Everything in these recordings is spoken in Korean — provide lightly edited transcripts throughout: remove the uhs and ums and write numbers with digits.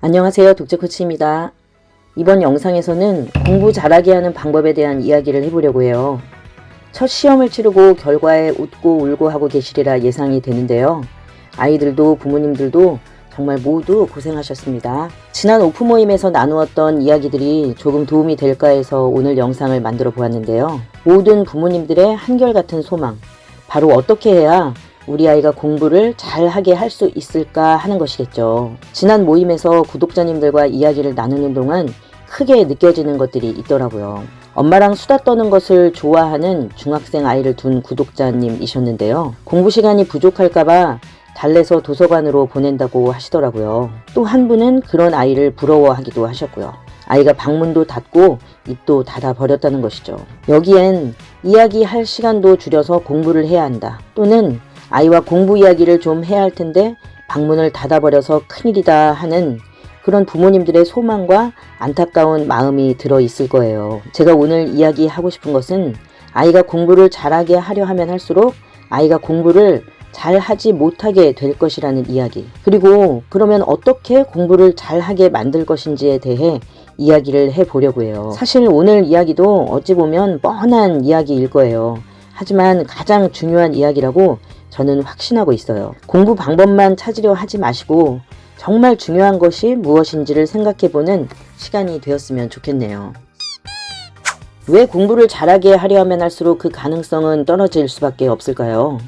안녕하세요. 독재코치입니다. 이번 영상에서는 공부 잘하게 하는 방법에 대한 이야기를 해보려고 해요. 첫 시험을 치르고 결과에 웃고 울고 하고 계시리라 예상이 되는데요. 아이들도 부모님들도 정말 모두 고생하셨습니다. 지난 오프 모임에서 나누었던 이야기들이 조금 도움이 될까 해서 오늘 영상을 만들어 보았는데요. 모든 부모님들의 한결같은 소망, 바로 어떻게 해야 우리 아이가 공부를 잘하게 할 수 있을까 하는 것이겠죠. 지난 모임에서 구독자님들과 이야기를 나누는 동안 크게 느껴지는 것들이 있더라고요. 엄마랑 수다 떠는 것을 좋아하는 중학생 아이를 둔 구독자님이셨는데요. 공부 시간이 부족할까봐 달래서 도서관으로 보낸다고 하시더라고요. 또 한 분은 그런 아이를 부러워하기도 하셨고요. 아이가 방문도 닫고 입도 닫아 버렸다는 것이죠. 여기엔 이야기할 시간도 줄여서 공부를 해야 한다. 또는 아이와 공부 이야기를 좀 해야 할 텐데 방문을 닫아버려서 큰일이다 하는 그런 부모님들의 소망과 안타까운 마음이 들어 있을 거예요. 제가 오늘 이야기하고 싶은 것은 아이가 공부를 잘하게 하려 하면 할수록 아이가 공부를 잘하지 못하게 될 것이라는 이야기, 그리고 그러면 어떻게 공부를 잘하게 만들 것인지에 대해 이야기를 해보려고 해요. 사실 오늘 이야기도 어찌 보면 뻔한 이야기일 거예요. 하지만 가장 중요한 이야기라고 저는 확신하고 있어요. 공부 방법만 찾으려 하지 마시고 정말 중요한 것이 무엇인지를 생각해보는 시간이 되었으면 좋겠네요. 왜 공부를 잘하게 하려 하면 할수록 그 가능성은 떨어질 수밖에 없을까요?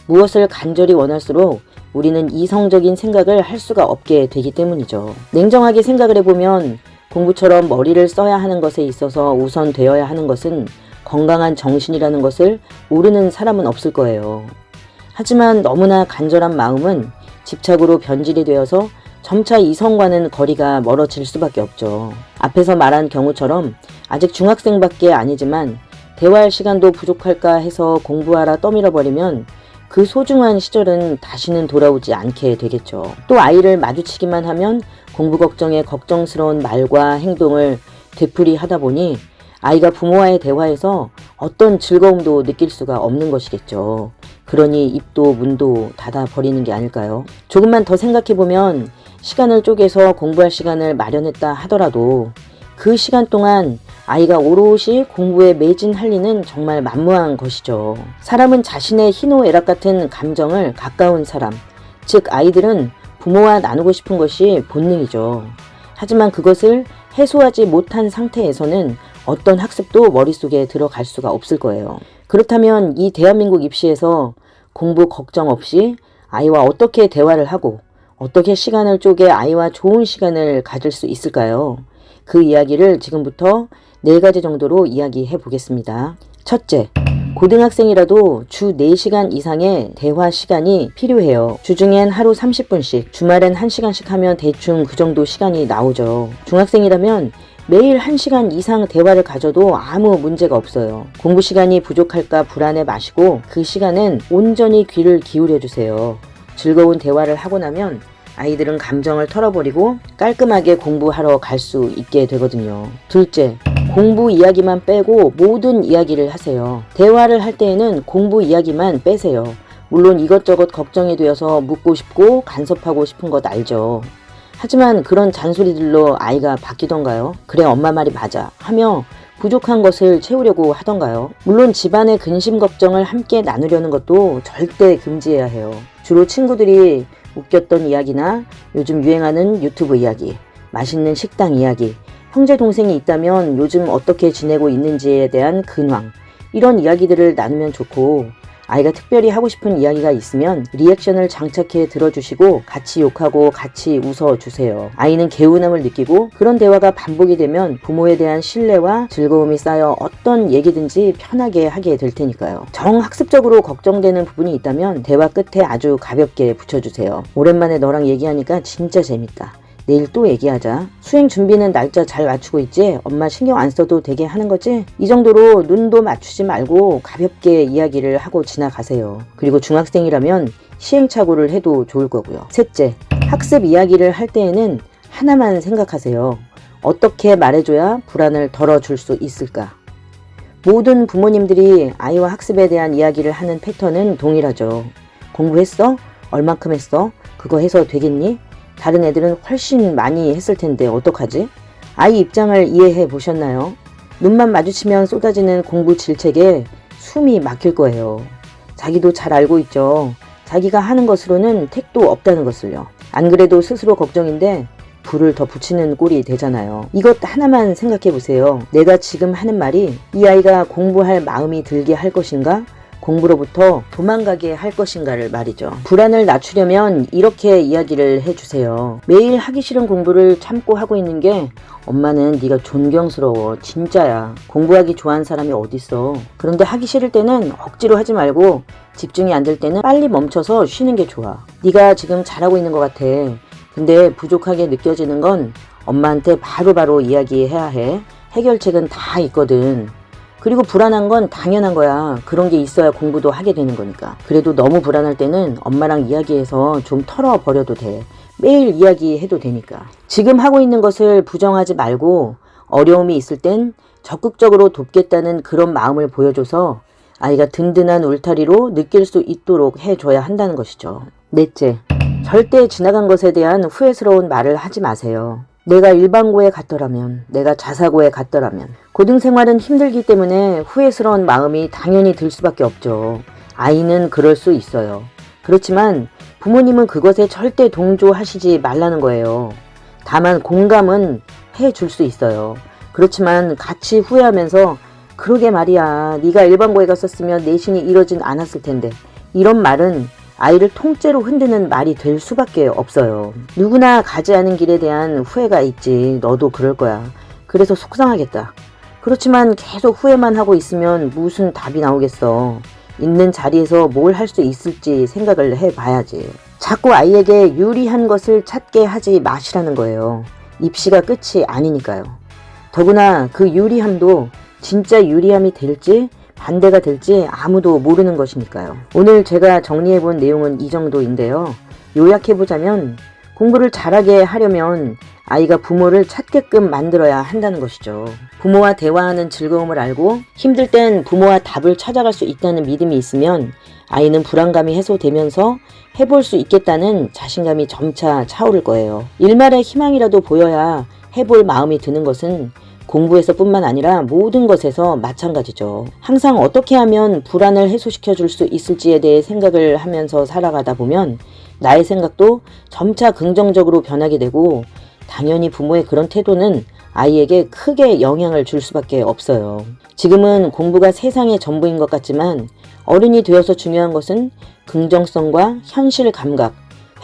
무엇을 간절히 원할수록 우리는 이성적인 생각을 할 수가 없게 되기 때문이죠. 냉정하게 생각을 해보면 공부처럼 머리를 써야 하는 것에 있어서 우선되어야 하는 것은 건강한 정신이라는 것을 모르는 사람은 없을 거예요. 하지만 너무나 간절한 마음은 집착으로 변질이 되어서 점차 이성과는 거리가 멀어질 수밖에 없죠. 앞에서 말한 경우처럼 아직 중학생밖에 아니지만 대화할 시간도 부족할까 해서 공부하라 떠밀어버리면 그 소중한 시절은 다시는 돌아오지 않게 되겠죠. 또 아이를 마주치기만 하면 공부 걱정에 걱정스러운 말과 행동을 되풀이하다 보니 아이가 부모와의 대화에서 어떤 즐거움도 느낄 수가 없는 것이겠죠. 그러니 입도 문도 닫아버리는 게 아닐까요? 조금만 더 생각해보면 시간을 쪼개서 공부할 시간을 마련했다 하더라도 그 시간 동안 아이가 오롯이 공부에 매진할 리는 정말 만무한 것이죠. 사람은 자신의 희노애락 같은 감정을 가까운 사람, 즉 아이들은 부모와 나누고 싶은 것이 본능이죠. 하지만 그것을 해소하지 못한 상태에서는 어떤 학습도 머릿속에 들어갈 수가 없을 거예요. 그렇다면 이 대한민국 입시에서 공부 걱정 없이 아이와 어떻게 대화를 하고 어떻게 시간을 쪼개 아이와 좋은 시간을 가질 수 있을까요? 그 이야기를 지금부터 4가지 정도로 이야기해 보겠습니다. 첫째, 고등학생이라도 주 4시간 이상의 대화 시간이 필요해요. 주중엔 하루 30분씩, 주말엔 1시간씩 하면 대충 그 정도 시간이 나오죠. 중학생이라면 매일 1시간 이상 대화를 가져도 아무 문제가 없어요. 공부 시간이 부족할까 불안해 마시고 그 시간은 온전히 귀를 기울여 주세요. 즐거운 대화를 하고 나면 아이들은 감정을 털어버리고 깔끔하게 공부하러 갈 수 있게 되거든요. 둘째, 공부 이야기만 빼고 모든 이야기를 하세요. 대화를 할 때에는 공부 이야기만 빼세요. 물론 이것저것 걱정이 되어서 묻고 싶고 간섭하고 싶은 것 알죠. 하지만 그런 잔소리들로 아이가 바뀌던가요? 그래, 엄마 말이 맞아 하며 부족한 것을 채우려고 하던가요? 물론 집안의 근심 걱정을 함께 나누려는 것도 절대 금지해야 해요. 주로 친구들이 웃겼던 이야기나 요즘 유행하는 유튜브 이야기, 맛있는 식당 이야기, 형제 동생이 있다면 요즘 어떻게 지내고 있는지에 대한 근황, 이런 이야기들을 나누면 좋고, 아이가 특별히 하고 싶은 이야기가 있으면 리액션을 장착해 들어주시고 같이 욕하고 같이 웃어주세요. 아이는 개운함을 느끼고 그런 대화가 반복이 되면 부모에 대한 신뢰와 즐거움이 쌓여 어떤 얘기든지 편하게 하게 될 테니까요. 정학습적으로 걱정되는 부분이 있다면 대화 끝에 아주 가볍게 붙여주세요. 오랜만에 너랑 얘기하니까 진짜 재밌다. 내일 또 얘기하자. 수행 준비는 날짜 잘 맞추고 있지? 엄마 신경 안 써도 되게 하는 거지? 이 정도로 눈도 맞추지 말고 가볍게 이야기를 하고 지나가세요. 그리고 중학생이라면 시행착오를 해도 좋을 거고요. 셋째, 학습 이야기를 할 때에는 하나만 생각하세요. 어떻게 말해줘야 불안을 덜어줄 수 있을까? 모든 부모님들이 아이와 학습에 대한 이야기를 하는 패턴은 동일하죠. 공부했어? 얼만큼 했어? 그거 해서 되겠니? 다른 애들은 훨씬 많이 했을 텐데 어떡하지? 아이 입장을 이해해 보셨나요? 눈만 마주치면 쏟아지는 공부 질책에 숨이 막힐 거예요. 자기도 잘 알고 있죠. 자기가 하는 것으로는 택도 없다는 것을요. 안 그래도 스스로 걱정인데 불을 더 붙이는 꼴이 되잖아요. 이것 하나만 생각해 보세요. 내가 지금 하는 말이 이 아이가 공부할 마음이 들게 할 것인가? 공부로부터 도망가게 할 것인가를 말이죠. 불안을 낮추려면 이렇게 이야기를 해주세요. 매일 하기 싫은 공부를 참고 하고 있는 게 엄마는 네가 존경스러워. 진짜야. 공부하기 좋아하는 사람이 어딨어. 그런데 하기 싫을 때는 억지로 하지 말고 집중이 안 될 때는 빨리 멈춰서 쉬는 게 좋아. 네가 지금 잘하고 있는 것 같아. 근데 부족하게 느껴지는 건 엄마한테 바로바로 이야기해야 해. 해결책은 다 있거든. 그리고 불안한 건 당연한 거야. 그런 게 있어야 공부도 하게 되는 거니까. 그래도 너무 불안할 때는 엄마랑 이야기해서 좀 털어버려도 돼. 매일 이야기해도 되니까. 지금 하고 있는 것을 부정하지 말고 어려움이 있을 땐 적극적으로 돕겠다는 그런 마음을 보여줘서 아이가 든든한 울타리로 느낄 수 있도록 해줘야 한다는 것이죠. 넷째, 절대 지나간 것에 대한 후회스러운 말을 하지 마세요. 내가 일반고에 갔더라면, 내가 자사고에 갔더라면. 고등생활은 힘들기 때문에 후회스러운 마음이 당연히 들 수밖에 없죠. 아이는 그럴 수 있어요. 그렇지만 부모님은 그것에 절대 동조하시지 말라는 거예요. 다만 공감은 해줄 수 있어요. 그렇지만 같이 후회하면서 그러게 말이야. 네가 일반고에 갔었으면 내신이 이러진 않았을 텐데. 이런 말은 아이를 통째로 흔드는 말이 될 수밖에 없어요. 누구나 가지 않은 길에 대한 후회가 있지. 너도 그럴 거야. 그래서 속상하겠다. 그렇지만 계속 후회만 하고 있으면 무슨 답이 나오겠어. 있는 자리에서 뭘 할 수 있을지 생각을 해봐야지. 자꾸 아이에게 유리한 것을 찾게 하지 마시라는 거예요. 입시가 끝이 아니니까요. 더구나 그 유리함도 진짜 유리함이 될지 반대가 될지 아무도 모르는 것이니까요. 오늘 제가 정리해본 내용은 이 정도인데요. 요약해보자면 공부를 잘하게 하려면 아이가 부모를 찾게끔 만들어야 한다는 것이죠. 부모와 대화하는 즐거움을 알고 힘들 땐 부모와 답을 찾아갈 수 있다는 믿음이 있으면 아이는 불안감이 해소되면서 해볼 수 있겠다는 자신감이 점차 차오를 거예요. 일말의 희망이라도 보여야 해볼 마음이 드는 것은 공부에서뿐만 아니라 모든 것에서 마찬가지죠. 항상 어떻게 하면 불안을 해소시켜 줄 수 있을지에 대해 생각을 하면서 살아가다 보면 나의 생각도 점차 긍정적으로 변하게 되고 당연히 부모의 그런 태도는 아이에게 크게 영향을 줄 수밖에 없어요. 지금은 공부가 세상의 전부인 것 같지만 어른이 되어서 중요한 것은 긍정성과 현실 감각,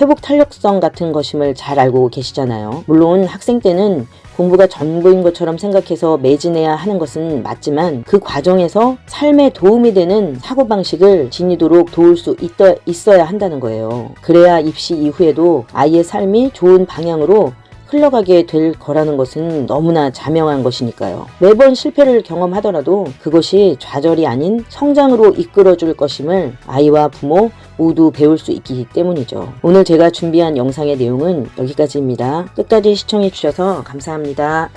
회복 탄력성 같은 것임을 잘 알고 계시잖아요. 물론 학생 때는 공부가 전부인 것처럼 생각해서 매진해야 하는 것은 맞지만 그 과정에서 삶에 도움이 되는 사고방식을 지니도록 도울 수 있어야 한다는 거예요. 그래야 입시 이후에도 아이의 삶이 좋은 방향으로 흘러가게 될 거라는 것은 너무나 자명한 것이니까요. 매번 실패를 경험하더라도 그것이 좌절이 아닌 성장으로 이끌어줄 것임을 아이와 부모 모두 배울 수 있기 때문이죠. 오늘 제가 준비한 영상의 내용은 여기까지입니다. 끝까지 시청해 주셔서 감사합니다.